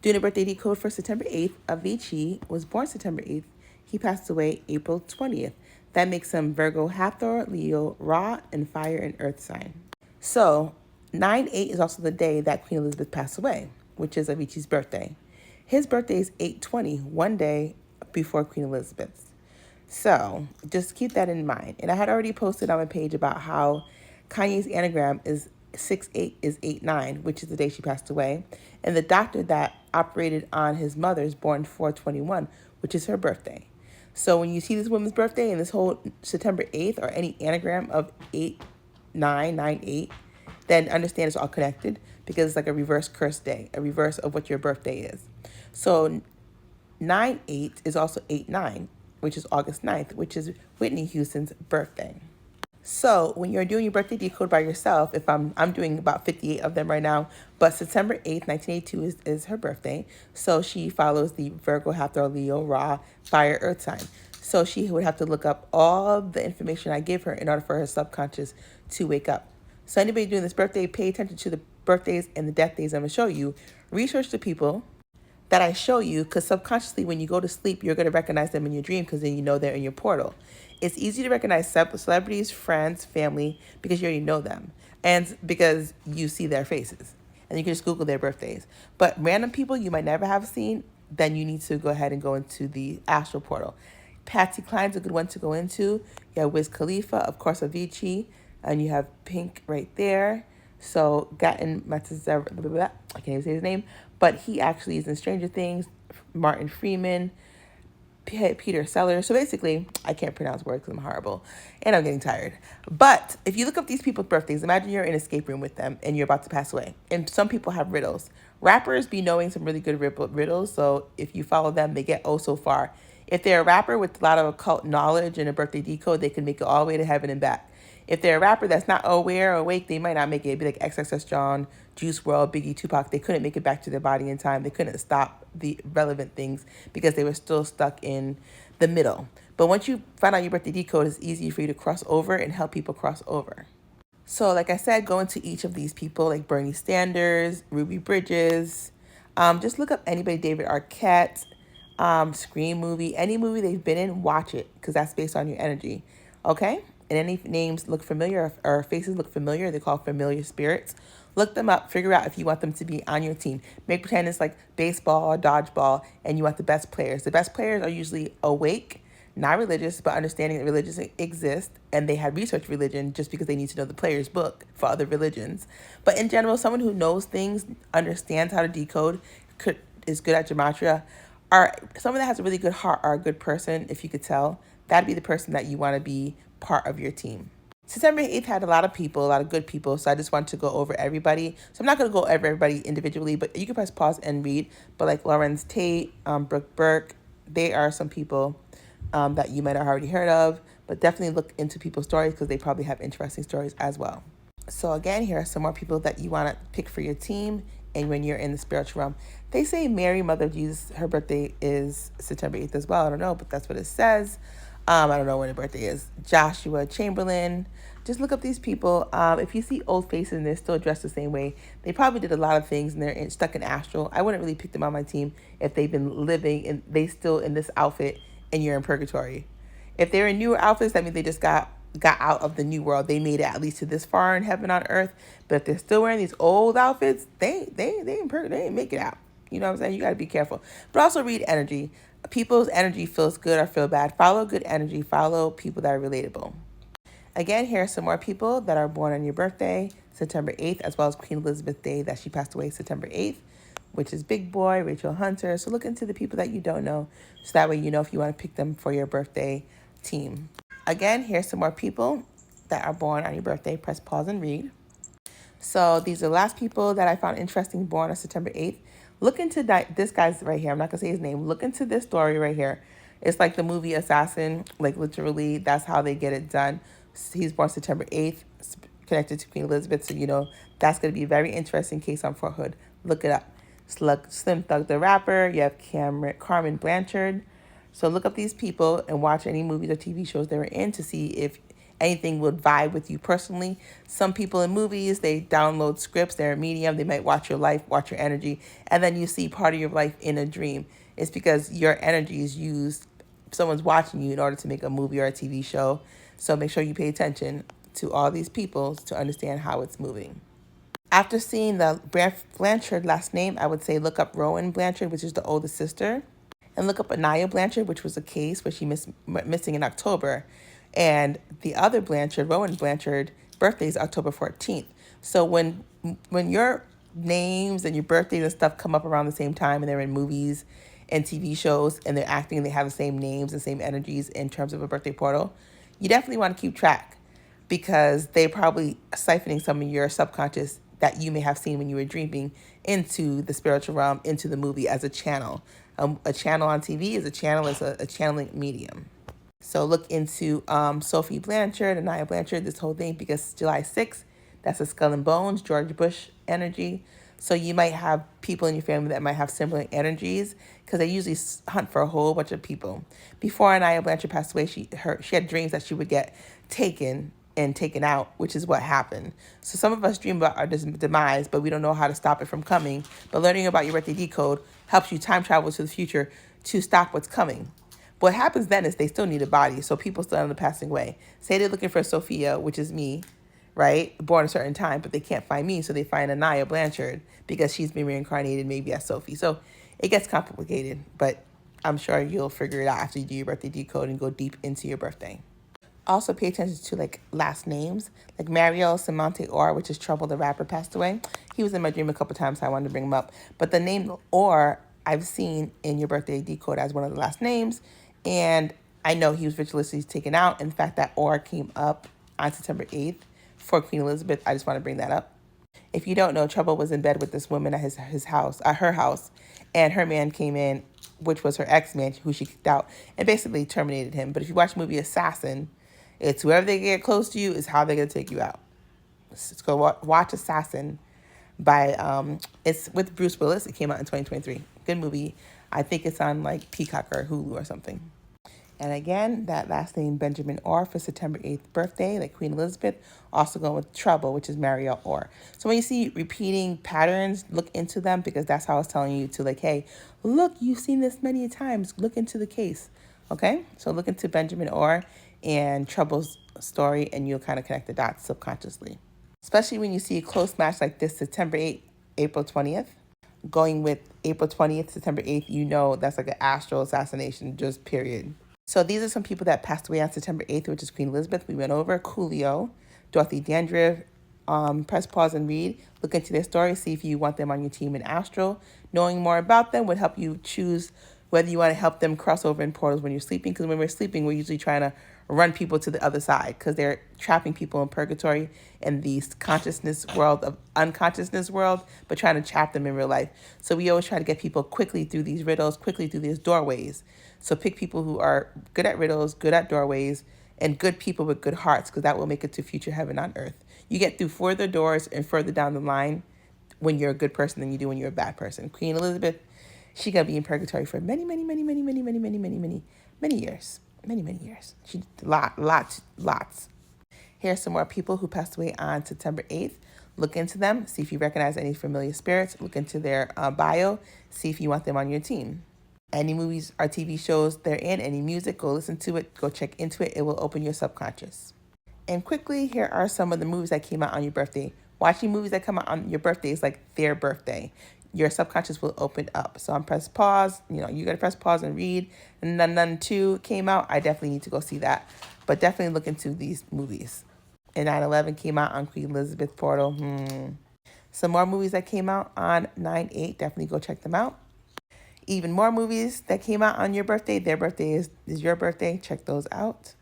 Doing a birthday decode for September 8th, Avicii was born September 8th. He passed away April 20th. That makes him Virgo, Hathor, Leo, Ra, and Fire and Earth sign. So, 9/8 is also the day that Queen Elizabeth passed away, which is Avicii's birthday. His birthday is 8/20, one day before Queen Elizabeth's. So, just keep that in mind. And I had already posted on my page about how Kanye's anagram is 6/8 is 8/9, which is the day she passed away. And the doctor that operated on his mother is born 4/21, which is her birthday. So when you see this woman's birthday and this whole September 8th or any anagram of 8/9/9/8, then understand it's all connected because it's like a reverse curse day, a reverse of what your birthday is. So 9/8 is also 8/9, which is August 9th, which is Whitney Houston's birthday. So when you're doing your birthday decode by yourself, if I'm doing about 58 of them right now, but September 8th, 1982 is her birthday. So she follows the Virgo, Hathor, Leo, Ra, Fire, Earth sign. So she would have to look up all the information I give her in order for her subconscious to wake up. So anybody doing this birthday, pay attention to the birthdays and the death days I'm going to show you. Research the people that I show you, because subconsciously when you go to sleep, you're going to recognize them in your dream because then you know they're in your portal. It's easy to recognize celebrities, friends, family, because you already know them and because you see their faces. And you can just Google their birthdays. But random people you might never have seen, then you need to go ahead and go into the astral portal. Patsy Cline's a good one to go into. You have Wiz Khalifa, of course, Avicii, and you have Pink right there. So Gaten Matzazer, I can't even say his name, but he actually is in Stranger Things. Martin Freeman, Peter Sellers. So basically, I can't pronounce words because I'm horrible and I'm getting tired. But if you look up these people's birthdays, imagine you're in an escape room with them and you're about to pass away. And some people have riddles. Rappers be knowing some really good riddles. So if you follow them, they get oh so far. If they're a rapper with a lot of occult knowledge and a birthday decode, they can make it all the way to heaven and back. If they're a rapper that's not aware or awake, they might not make it. It'd be like XXS John, Juice WRLD, Biggie, Tupac. They couldn't make it back to their body in time. They couldn't stop the relevant things because they were still stuck in the middle. But once you find out your birthday decode, it's easy for you to cross over and help people cross over. So like I said, go into each of these people like Bernie Sanders, Ruby Bridges. Just look up anybody, David Arquette, Scream movie, any movie they've been in, watch it because that's based on your energy. Okay? And any names look familiar or faces look familiar, they call familiar spirits. Look them up, figure out if you want them to be on your team. Make pretend it's like baseball or dodgeball and you want the best players. The best players are usually awake, not religious, but understanding that religions exist and they have researched religion just because they need to know the player's book for other religions. But in general, someone who knows things, understands how to decode, is good at gematria, or someone that has a really good heart or a good person, if you could tell, that'd be the person that you want to be part of your team. September 8th had a lot of people, a lot of good people, so I just want to go over everybody. So I'm not going to go over everybody individually, but you can press pause and read. But like Lawrence Tate, Brooke Burke, they are some people that you might have already heard of, but definitely look into people's stories because they probably have interesting stories as well. So again, here are some more people that you want to pick for your team and when you're in the spiritual realm. They say Mary, Mother of Jesus, her birthday is September 8th as well. I don't know, but that's what it says. I don't know when her birthday is. Joshua Chamberlain. Just look up these people. If you see old faces and they're still dressed the same way, they probably did a lot of things and they're stuck in astral. I wouldn't really pick them on my team if they've been living and they still in this outfit and you're in purgatory. If they're in newer outfits, that means they just got out of the new world. They made it at least to this far in heaven on earth. But if they're still wearing these old outfits, they ain't make it out. You know what I'm saying? You got to be careful. But also read energy. People's energy feels good or feel bad. Follow good energy. Follow people that are relatable. Again, here are some more people that are born on your birthday, September 8th, as well as Queen Elizabeth Day that she passed away September 8th, which is Big Boy, Rachel Hunter. So look into the people that you don't know, so that way you know if you want to pick them for your birthday team. Again, here's some more people that are born on your birthday. Press pause and read. So these are the last people that I found interesting born on September 8th. Look into this guy's right here. I'm not going to say his name. Look into this story right here. It's like the movie Assassin. Like literally, that's how they get it done. He's born September 8th, connected to Queen Elizabeth. So, you know, that's going to be a very interesting case on Fort Hood. Look it up. Slim Thug the rapper. You have Carmen Blanchard. So look up these people and watch any movies or TV shows they were in to see if anything would vibe with you personally. Some people in movies, they download scripts, they're a medium, they might watch your life, watch your energy, and then you see part of your life in a dream. It's because your energy is used, someone's watching you in order to make a movie or a TV show. So make sure you pay attention to all these people to understand how it's moving. After seeing the Blanchard last name, I would say look up Rowan Blanchard, which is the oldest sister, and look up Anaya Blanchard, which was a case where she missing in October. And the other Blanchard, Rowan Blanchard, birthday is October 14th. So when your names and your birthdays and stuff come up around the same time and they're in movies and TV shows and they're acting and they have the same names and same energies in terms of a birthday portal, you definitely want to keep track because they're probably siphoning some of your subconscious that you may have seen when you were dreaming into the spiritual realm, into the movie as a channel. A channel on TV is a channel, is a channeling medium. So look into Sophie Blanchard, Anaya Blanchard, this whole thing, because July 6th, that's a Skull and Bones, George Bush energy. So you might have people in your family that might have similar energies because they usually hunt for a whole bunch of people. Before Anaya Blanchard passed away, she had dreams that she would get taken and taken out, which is what happened. So some of us dream about our demise, but we don't know how to stop it from coming. But learning about your birthday decode helps you time travel to the future to stop what's coming. What happens then is they still need a body, so people still end up passing away. Say they're looking for Sophia, which is me, right? Born a certain time, but they can't find me, so they find Anaya Blanchard because she's been reincarnated maybe as Sophie. So it gets complicated, but I'm sure you'll figure it out after you do your birthday decode and go deep into your birthday. Also pay attention to like last names, like Mario Simante Orr, which is Trouble the rapper, passed away. He was in my dream a couple times, so I wanted to bring him up. But the name Orr I've seen in your birthday decode as one of the last names, and I know he was ritualistically taken out. In fact, that Orr came up on September 8th for Queen Elizabeth. I just want to bring that up. If you don't know, Trouble was in bed with this woman at his house, at her house, and her man came in, which was her ex-man, who she kicked out, and basically terminated him. But if you watch the movie Assassin, it's whoever they get close to you is how they're going to take you out. Let's go watch Assassin by, it's with Bruce Willis. It came out in 2023. Good movie. I think it's on like Peacock or Hulu or something. And again, that last name, Benjamin Orr, for September 8th birthday, like Queen Elizabeth, also going with Trouble, which is Marielle Orr. So when you see repeating patterns, look into them because that's how it's telling you to like, hey, look, you've seen this many times. Look into the case. Okay? So look into Benjamin Orr and Trouble's story, and you'll kind of connect the dots subconsciously. Especially when you see a close match like this, September 8th, April 20th. Going with April 20th, September 8th, you know that's like an astral assassination, just period. So these are some people that passed away on September 8th, which is Queen Elizabeth. We went over Coolio, Dorothy Dandridge. Press pause and read. Look into their story. See if you want them on your team in Astral. Knowing more about them would help you choose whether you want to help them cross over in portals when you're sleeping. Because when we're sleeping, we're usually trying to run people to the other side because they're trapping people in purgatory in the consciousness world of unconsciousness world, but trying to trap them in real life. So we always try to get people quickly through these riddles, quickly through these doorways. So pick people who are good at riddles, good at doorways, and good people with good hearts, because that will make it to future heaven on earth. You get through further doors and further down the line when you're a good person than you do when you're a bad person. Queen Elizabeth, she gonna be in purgatory for many years. Many years. She did lots. Here's some more people who passed away on September 8th. Look into them. See if you recognize any familiar spirits. Look into their bio. See if you want them on your team. Any movies or TV shows they're in, any music, go listen to it. Go check into it. It will open your subconscious. And quickly, here are some of the movies that came out on your birthday. Watching movies that come out on your birthday is like their birthday. Your subconscious will open up. So I'm press pause. You got to press pause and read. And Nun 2 came out. I definitely need to go see that. But definitely look into these movies. And 9/11 came out on Queen Elizabeth portal. Some more movies that came out on 9/8. Definitely go check them out. Even more movies that came out on your birthday. Their birthday is your birthday. Check those out.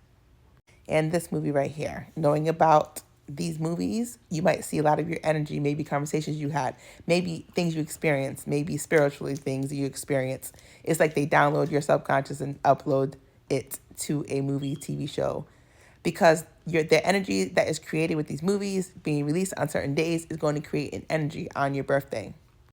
And this movie right here. Knowing about these movies, you might see a lot of your energy, maybe conversations you had, maybe things you experienced, maybe spiritually things you experience. It's like they download your subconscious and upload it to a movie, TV show. Because the energy that is created with these movies being released on certain days is going to create an energy on your birthday.